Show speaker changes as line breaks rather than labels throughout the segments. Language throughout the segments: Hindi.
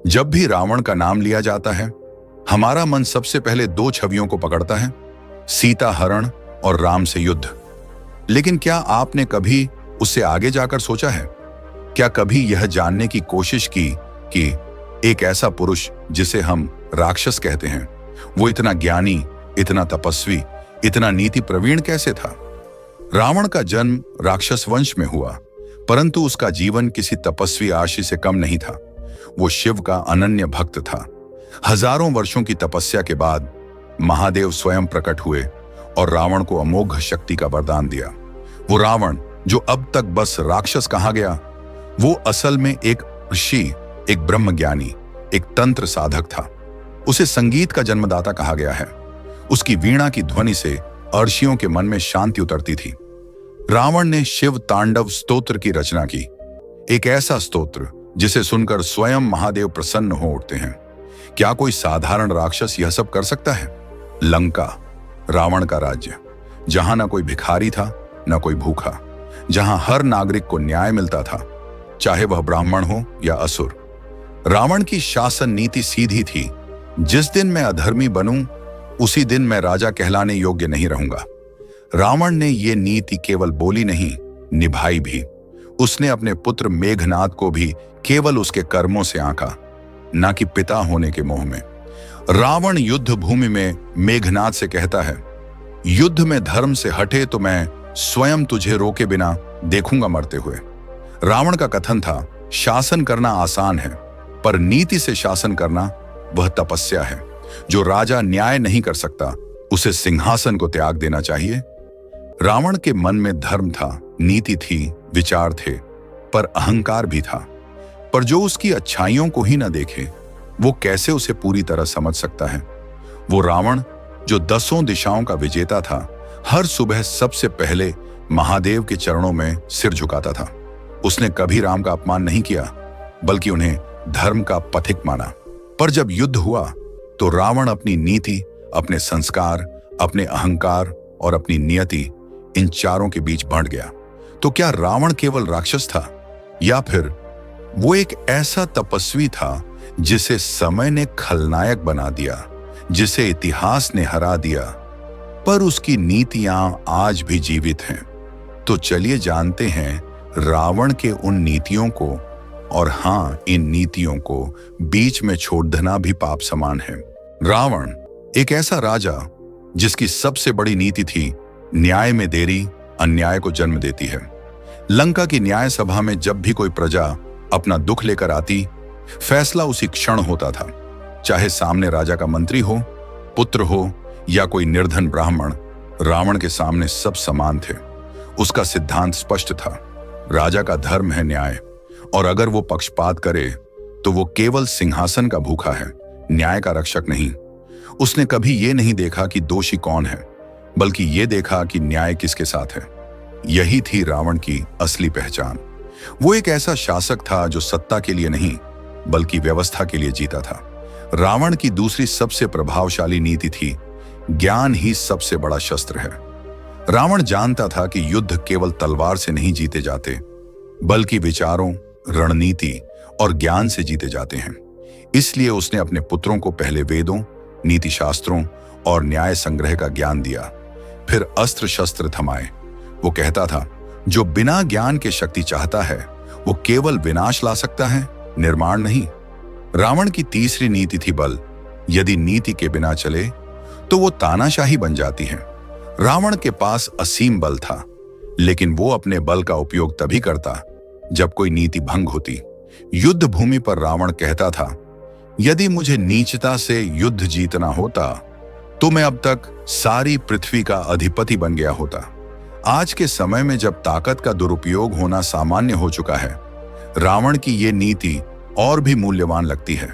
जब भी रावण का नाम लिया जाता है, हमारा मन सबसे पहले दो छवियों को पकड़ता है, सीता हरण और राम से युद्ध। लेकिन क्या आपने कभी उससे आगे जाकर सोचा है? क्या कभी यह जानने की कोशिश की कि एक ऐसा पुरुष जिसे हम राक्षस कहते हैं, वो इतना ज्ञानी, इतना तपस्वी, इतना नीति प्रवीण कैसे था? रावण का जन्म राक्षस वंश में हुआ, परंतु उसका जीवन किसी तपस्वी आशी से कम नहीं था। वो शिव का अनन्य भक्त था। हजारों वर्षों की तपस्या के बाद महादेव स्वयं प्रकट हुए और रावण को अमोघ शक्ति का वरदान दिया। वो रावण जो अब तक बस राक्षस कहा गया, वो असल में एक ऋषि, एक ब्रह्मज्ञानी, एक तंत्र साधक था। उसे संगीत का जन्मदाता कहा गया है। उसकी वीणा की ध्वनि से अर्षियों के मन में शांति उतरती थी। रावण ने शिव तांडव स्तोत्र की रचना की, एक ऐसा स्तोत्र जिसे सुनकर स्वयं महादेव प्रसन्न हो उठते हैं। क्या कोई साधारण राक्षस यह सब कर सकता है? लंका, रावण का राज्य, जहां न कोई भिखारी था न कोई भूखा, जहां हर नागरिक को न्याय मिलता था, चाहे वह ब्राह्मण हो या असुर। रावण की शासन नीति सीधी थी, जिस दिन मैं अधर्मी बनूं उसी दिन मैं राजा कहलाने योग्य नहीं रहूंगा। रावण ने यह नीति केवल बोली नहीं, निभाई भी। उसने अपने पुत्र मेघनाद को भी केवल उसके कर्मों से आंका, ना कि पिता होने के मोह में। रावण युद्ध भूमि में मेघनाद से कहता है, युद्ध में धर्म से हटे तो मैं स्वयं तुझे रोके बिना देखूंगा मरते हुए। रावण का कथन था, शासन करना आसान है, पर नीति से शासन करना वह तपस्या है। जो राजा न्याय नहीं कर सकता, उसे सिंहासन को त्याग देना चाहिए। रावण के मन में धर्म था, नीति थी, विचार थे, पर अहंकार भी था। पर जो उसकी अच्छाइयों को ही न देखे, वो कैसे उसे पूरी तरह समझ सकता है? वो रावण जो 10 दिशाओं का विजेता था, हर सुबह सबसे पहले महादेव के चरणों में सिर झुकाता था। उसने कभी राम का अपमान नहीं किया, बल्कि उन्हें धर्म का पथिक माना। पर जब युद्ध हुआ तो रावण अपनी नीति, अपने संस्कार, अपने अहंकार और अपनी नियति, इन चारों के बीच बंट गया। तो क्या रावण केवल राक्षस था, या फिर वो एक ऐसा तपस्वी था जिसे समय ने खलनायक बना दिया, जिसे इतिहास ने हरा दिया, पर उसकी नीतियां आज भी जीवित हैं? तो चलिए जानते हैं रावण के उन नीतियों को। और हां, इन नीतियों को बीच में छोड़ देना भी पाप समान है। रावण एक ऐसा राजा जिसकी सबसे बड़ी नीति थी, न्याय में देरी अन्याय को जन्म देती है। लंका की न्याय सभा में जब भी कोई प्रजा अपना दुख लेकर आती, फैसला उसी क्षण होता था। चाहे सामने राजा का मंत्री हो, पुत्र हो या कोई निर्धन ब्राह्मण, रावण के सामने सब समान थे। उसका सिद्धांत स्पष्ट था, राजा का धर्म है न्याय, और अगर वो पक्षपात करे तो वो केवल सिंहासन का भूखा है, न्याय का रक्षक नहीं। उसने कभी ये नहीं देखा कि दोषी कौन है, बल्कि ये देखा कि न्याय किसके साथ है। यही थी रावण की असली पहचान। वो एक ऐसा शासक था जो सत्ता के लिए नहीं, बल्कि व्यवस्था के लिए जीता था। रावण की दूसरी सबसे प्रभावशाली नीति थी, ज्ञान ही सबसे बड़ा शस्त्र है। रावण जानता था कि युद्ध केवल तलवार से नहीं जीते जाते, बल्कि विचारों, रणनीति और ज्ञान से जीते जाते हैं। इसलिए उसने अपने पुत्रों को पहले वेदों, नीति शास्त्रों और न्याय संग्रह का ज्ञान दिया, फिर अस्त्र शस्त्र थमाए। वो कहता था, जो बिना ज्ञान के शक्ति चाहता है वो केवल विनाश ला सकता है, निर्माण नहीं। रावण की तीसरी नीति थी बल। यदि नीति के बिना चले तो वो तानाशाही बन जाती है। रावण के पास असीम बल था, लेकिन वो अपने बल का उपयोग तभी करता जब कोई नीति भंग होती। युद्ध भूमि पर रावण कहता था, यदि मुझे नीचता से युद्ध जीतना होता तो मैं अब तक सारी पृथ्वी का अधिपति बन गया होता। आज के समय में जब ताकत का दुरुपयोग होना सामान्य हो चुका है, रावण की ये नीति और भी मूल्यवान लगती है।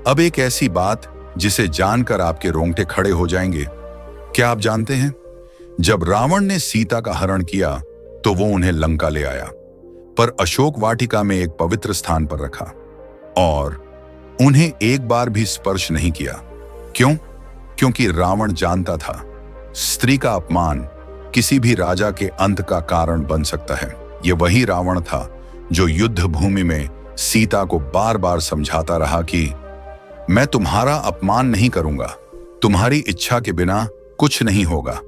अब एक ऐसी बात जिसे जानकर आपके रोंगटे खड़े हो जाएंगे। क्या आप जानते हैं, जब रावण ने सीता का हरण किया तो वो उन्हें लंका ले आया, पर अशोक वाटिका में एक पवित्र स्थान पर रखा और उन्हें एक बार भी स्पर्श नहीं किया। क्यों? क्योंकि रावण जानता था, स्त्री का अपमान किसी भी राजा के अंत का कारण बन सकता है। यह वही रावण था जो युद्ध भूमि में सीता को बार बार समझाता रहा कि मैं तुम्हारा अपमान नहीं करूंगा, तुम्हारी इच्छा के बिना कुछ नहीं होगा।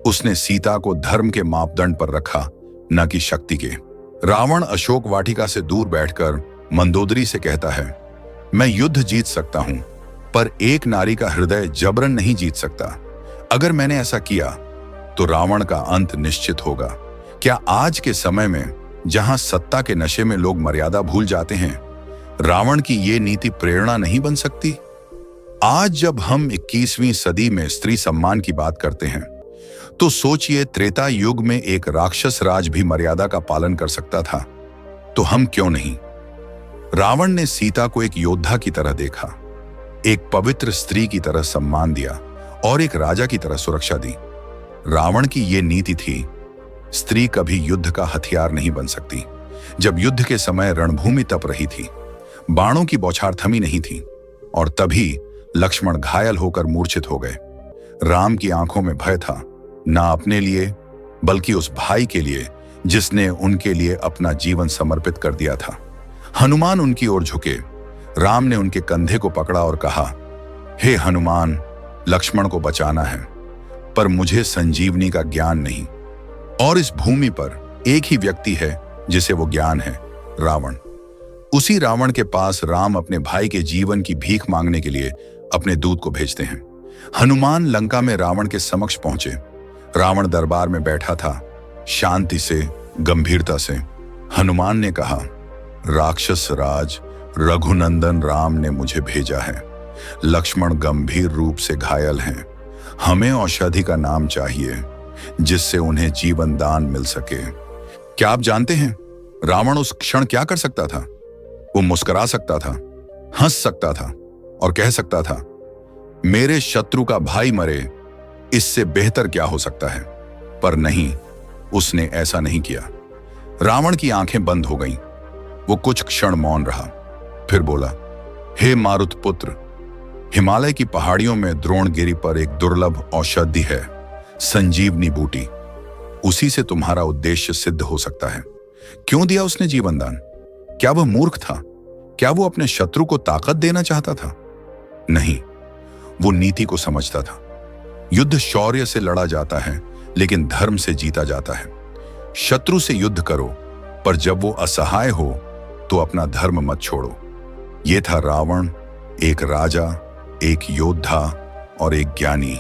उसने सीता को धर्म के मापदंड पर रखा, न कि शक्ति के। रावण अशोक वाटिका से दूर बैठकर मंदोदरी से कहता है, मैं युद्ध जीत सकता हूं, पर एक नारी का हृदय जबरन नहीं जीत सकता। अगर मैंने ऐसा किया तो रावण का अंत निश्चित होगा। क्या आज के समय में, जहां सत्ता के नशे में लोग मर्यादा भूल जाते हैं, रावण की ये नीति प्रेरणा नहीं बन सकती? आज जब हम 21वीं सदी में स्त्री सम्मान की बात करते हैं, तो सोचिए त्रेता युग में एक राक्षस राज भी मर्यादा का पालन कर सकता था, तो हम क्यों नहीं? रावण ने सीता को एक योद्धा की तरह देखा, एक पवित्र स्त्री की तरह सम्मान दिया और एक राजा की तरह सुरक्षा दी। रावण की यह नीति थी, स्त्री कभी युद्ध का हथियार नहीं बन सकती। जब युद्ध के समय रणभूमि तप रही थी, बाणों की बौछार थमी नहीं थी, और तभी लक्ष्मण घायल होकर मूर्छित हो गए। राम की आंखों में भय था, ना अपने लिए बल्कि उस भाई के लिए जिसने उनके लिए अपना जीवन समर्पित कर दिया था। हनुमान उनकी ओर झुके। राम ने उनके कंधे को पकड़ा और कहा, हे हनुमान, लक्ष्मण को बचाना है, पर मुझे संजीवनी का ज्ञान नहीं। और इस भूमि पर एक ही व्यक्ति है जिसे वो ज्ञान है, रावण। उसी रावण के पास राम अपने भाई के जीवन की भीख मांगने के लिए अपने दूत को भेजते हैं। हनुमान लंका में रावण के समक्ष पहुंचे। रावण दरबार में बैठा था, शांति से, गंभीरता से। हनुमान ने कहा, राक्षस राज रघुनंदन राम ने मुझे भेजा है। लक्ष्मण गंभीर रूप से घायल हैं। हमें औषधि का नाम चाहिए जिससे उन्हें जीवन दान मिल सके। क्या आप जानते हैं रावण उस क्षण क्या कर सकता था? वो मुस्कुरा सकता था, हंस सकता था और कह सकता था, मेरे शत्रु का भाई मरे, इससे बेहतर क्या हो सकता है? पर नहीं, उसने ऐसा नहीं किया। रावण की आंखें बंद हो गईं। वो कुछ क्षण मौन रहा, फिर बोला, हे मारुत पुत्र, हिमालय की पहाड़ियों में द्रोणगिरी पर एक दुर्लभ औषधि है, संजीवनी बूटी। उसी से तुम्हारा उद्देश्य सिद्ध हो सकता है। क्यों दिया उसने जीवन दान? क्या वह मूर्ख था? क्या वो अपने शत्रु को ताकत देना चाहता था? नहीं, वो नीति को समझता था। युद्ध शौर्य से लड़ा जाता है, लेकिन धर्म से जीता जाता है। शत्रु से युद्ध करो, पर जब वो असहाय हो तो अपना धर्म मत छोड़ो। ये था रावण, एक राजा, एक योद्धा और एक ज्ञानी।